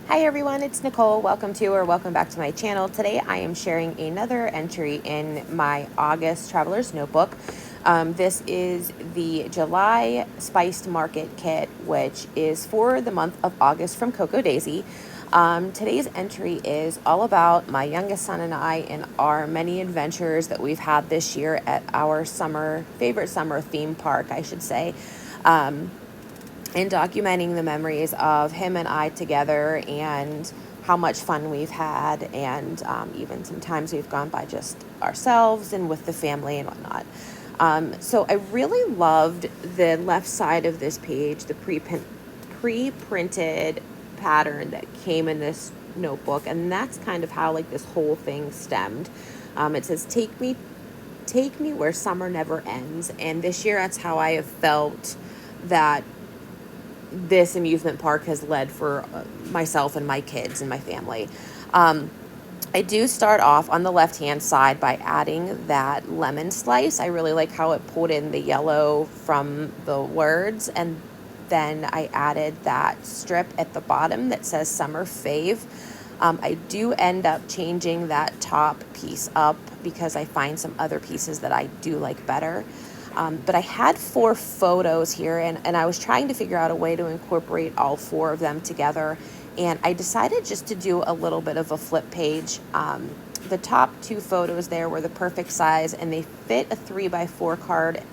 Hi everyone, it's Nicole. Welcome back to my channel. Today I am sharing another entry in my August Traveler's Notebook. This is the July Spiced Market Kit, which is for the month of August from Cocoa Daisy. Today's entry is all about my youngest son and I and our many adventures that we've had this year at our favorite summer theme park, I should say. And documenting the memories of him and I together and how much fun we've had, and even some times we've gone by just ourselves and with the family and whatnot. So I really loved the left side of this page, the pre-printed pattern that came in this notebook, and that's kind of how like this whole thing stemmed. It says, take me where summer never ends. And this year, that's how I have felt that this amusement park has led for myself and my kids and my family. I do start off on the left-hand side by adding that lemon slice. I really like how it pulled in the yellow from the words, and then I added that strip at the bottom that says Summer Fave. I do end up changing that top piece up because I find some other pieces that I do like better. But I had 4 photos here, and I was trying to figure out a way to incorporate all 4 of them together. And I decided just to do a little bit of a flip page. The top 2 photos there were the perfect size, and they fit a 3x4 card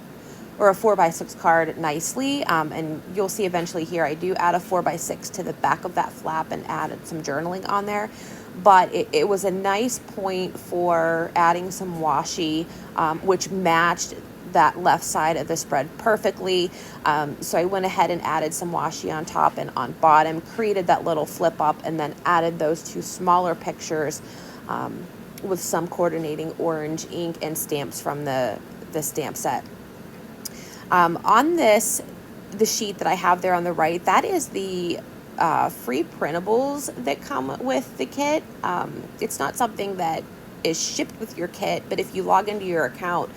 or a 4x6 card nicely. And you'll see eventually here, I do add a 4x6 to the back of that flap and added some journaling on there. But it was a nice point for adding some washi, which matched that left side of the spread perfectly. So I went ahead and added some washi on top and on bottom, created that little flip up, and then added those 2 smaller pictures with some coordinating orange ink and stamps from the stamp set. On the sheet that I have there on the right, that is the free printables that come with the kit. It's not something that is shipped with your kit, but if you log into your account,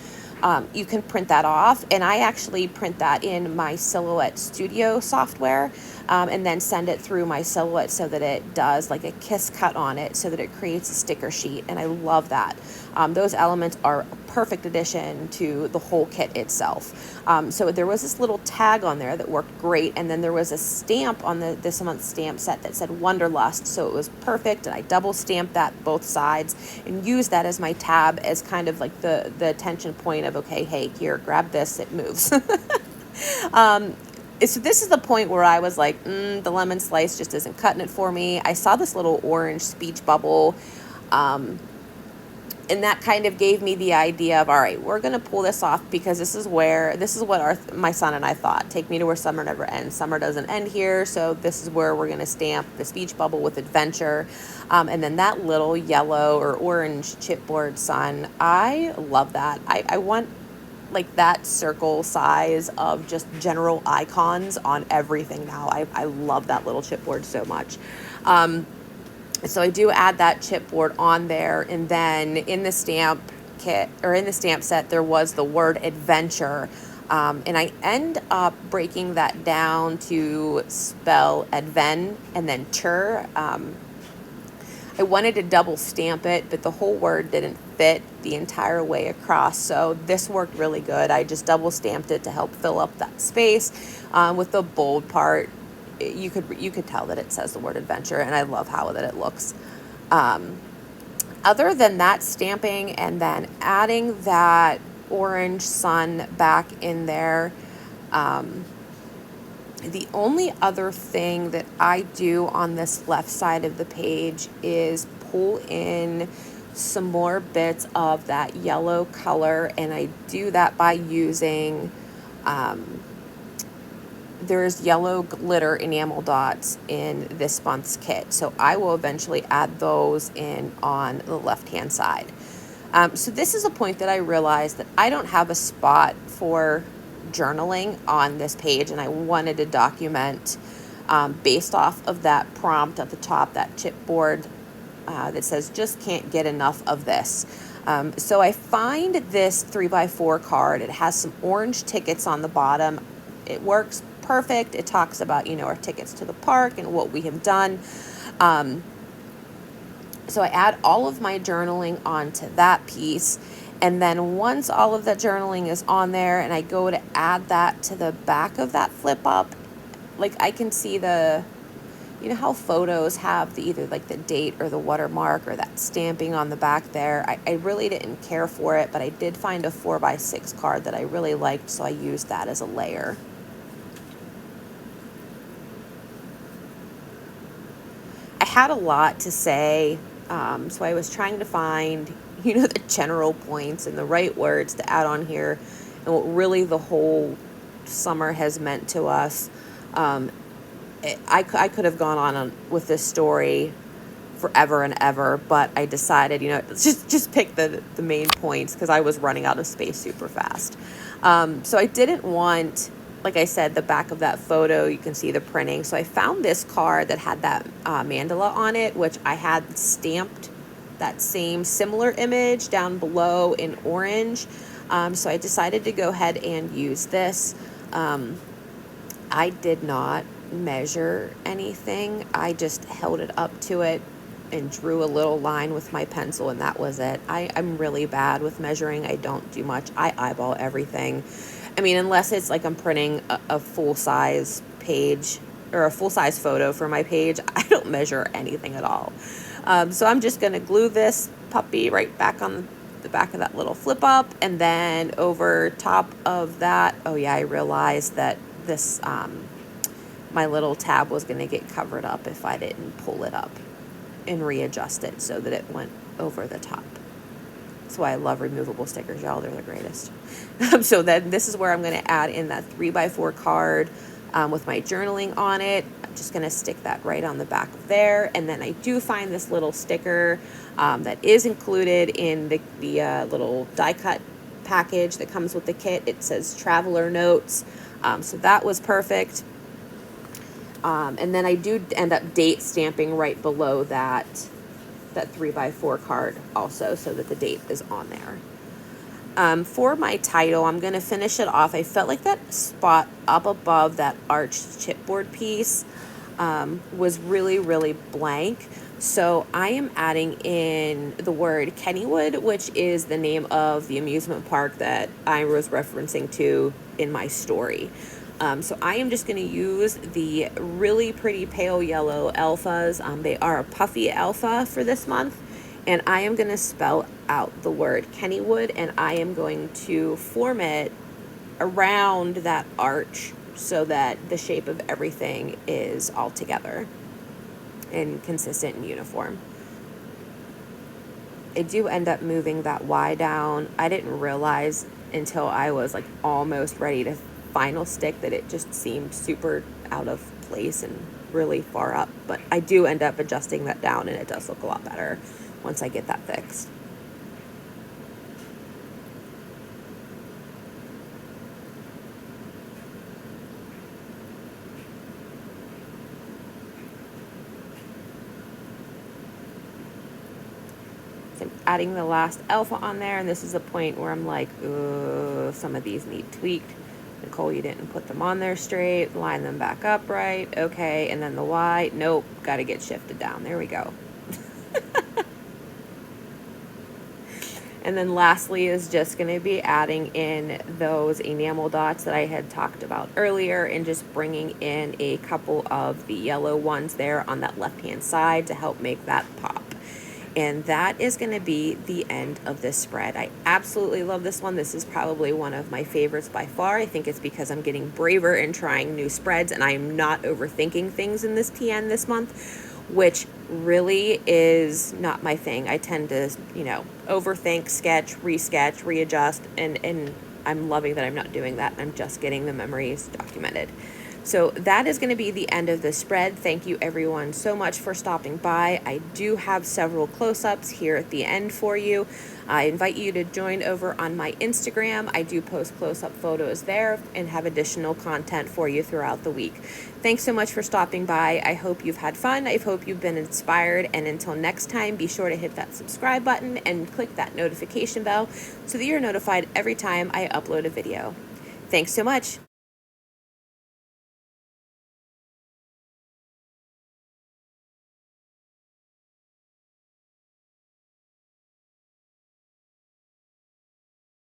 you can print that off, and I actually print that in my Silhouette Studio software, and then send it through my Silhouette so that it does like a kiss cut on it so that it creates a sticker sheet, and I love that. Those elements are a perfect addition to the whole kit itself. So there was this little tag on there that worked great, and then there was a stamp on this month's stamp set that said Wonderlust, so it was perfect, and I double stamped that both sides and used that as my tab as kind of like the attention point of, okay, hey, here, grab this, it moves. So this is the point where I was like, the lemon slice just isn't cutting it for me. I saw this little orange speech bubble, and that kind of gave me the idea of, all right, we're going to pull this off because this is what my son and I thought. Take me to where summer never ends. Summer doesn't end here, so this is where we're going to stamp the speech bubble with adventure. And then that little yellow or orange chipboard sun, I love that. I want like that circle size of just general icons on everything now. I love that little chipboard so much. So I do add that chipboard on there, and then in the stamp kit or in the stamp set, there was the word adventure. And I end up breaking that down to spell adven and then tur. I wanted to double stamp it, but the whole word didn't fit the entire way across. So this worked really good. I just double stamped it to help fill up that space. With the bold part, you could tell that it says the word adventure, and I love how that it looks. Other than that stamping and then adding that orange sun back in there, the only other thing that I do on this left side of the page is pull in some more bits of that yellow color, and I do that by using there's yellow glitter enamel dots in this month's kit, so I will eventually add those in on the left hand side. So this is a point that I realized that I don't have a spot for journaling on this page, and I wanted to document based off of that prompt at the top, that chipboard that says just can't get enough of this. So I find this 3x4 card. It has some orange tickets on the bottom. It works perfect. It talks about, our tickets to the park and what we have done. So I add all of my journaling onto that piece. And then once all of that journaling is on there and I go to add that to the back of that flip up, like I can see you know how photos have either like the date or the watermark or that stamping on the back there. I really didn't care for it, but I did find a 4x6 card that I really liked, so I used that as a layer. I had a lot to say, so I was trying to find, you know, the general points and the right words to add on here and what really the whole summer has meant to us. I could have gone on with this story forever and ever, but I decided, you know, just pick the main points because I was running out of space super fast. So I didn't want, like I said, the back of that photo, you can see the printing. So I found this card that had that mandala on it, which I had stamped that same similar image down below in orange. So I decided to go ahead and use this. I did not measure anything. I just held it up to it and drew a little line with my pencil, and that was it. I'm really bad with measuring. I don't do much. I eyeball everything. I mean, unless it's like I'm printing a full-size page or a full-size photo for my page, I don't measure anything at all. So I'm just going to glue this puppy right back on the back of that little flip up, and then over top of that, oh yeah, I realized that this my little tab was going to get covered up if I didn't pull it up and readjust it so that it went over the top. That's why I love removable stickers, y'all. They're the greatest. So then this is where I'm going to add in that 3x4 card with my journaling on it. I'm just going to stick that right on the back of there. And then I do find this little sticker that is included in the little die cut package that comes with the kit. It says Traveler Notes. So that was perfect. And then I do end up date stamping right below that 3x4 card also, so that the date is on there. For my title, I'm going to finish it off. I felt like that spot up above that arched chipboard piece was really, really blank. So I am adding in the word Kennywood, which is the name of the amusement park that I was referencing to in my story. So I am just going to use the really pretty pale yellow alphas. They are a puffy alpha for this month. And I am going to spell out the word Kennywood, and I am going to form it around that arch so that the shape of everything is all together and consistent and uniform. I do end up moving that Y down. I didn't realize until I was like almost ready to final stick that it just seemed super out of place and really far up, but I do end up adjusting that down and it does look a lot better once I get that fixed. So I'm adding the last alpha on there, and this is a point where I'm like, some of these need tweaked. Nicole, you didn't put them on there straight. Line them back up right. Okay, and then the Y, nope, got to get shifted down. There we go. And then lastly is just going to be adding in those enamel dots that I had talked about earlier and just bringing in a couple of the yellow ones there on that left-hand side to help make that pop. And that is going to be the end of this spread. I absolutely love this one. This is probably one of my favorites by far. I think it's because I'm getting braver and trying new spreads, and I'm not overthinking things in this TN this month, which really is not my thing. I tend to, overthink, sketch, resketch, readjust, and I'm loving that I'm not doing that. I'm just getting the memories documented. So that is going to be the end of the spread. Thank you everyone so much for stopping by. I do have several close-ups here at the end for you. I invite you to join over on my Instagram. I do post close-up photos there and have additional content for you throughout the week. Thanks so much for stopping by. I hope you've had fun. I hope you've been inspired. And until next time, be sure to hit that subscribe button and click that notification bell so that you're notified every time I upload a video. Thanks so much.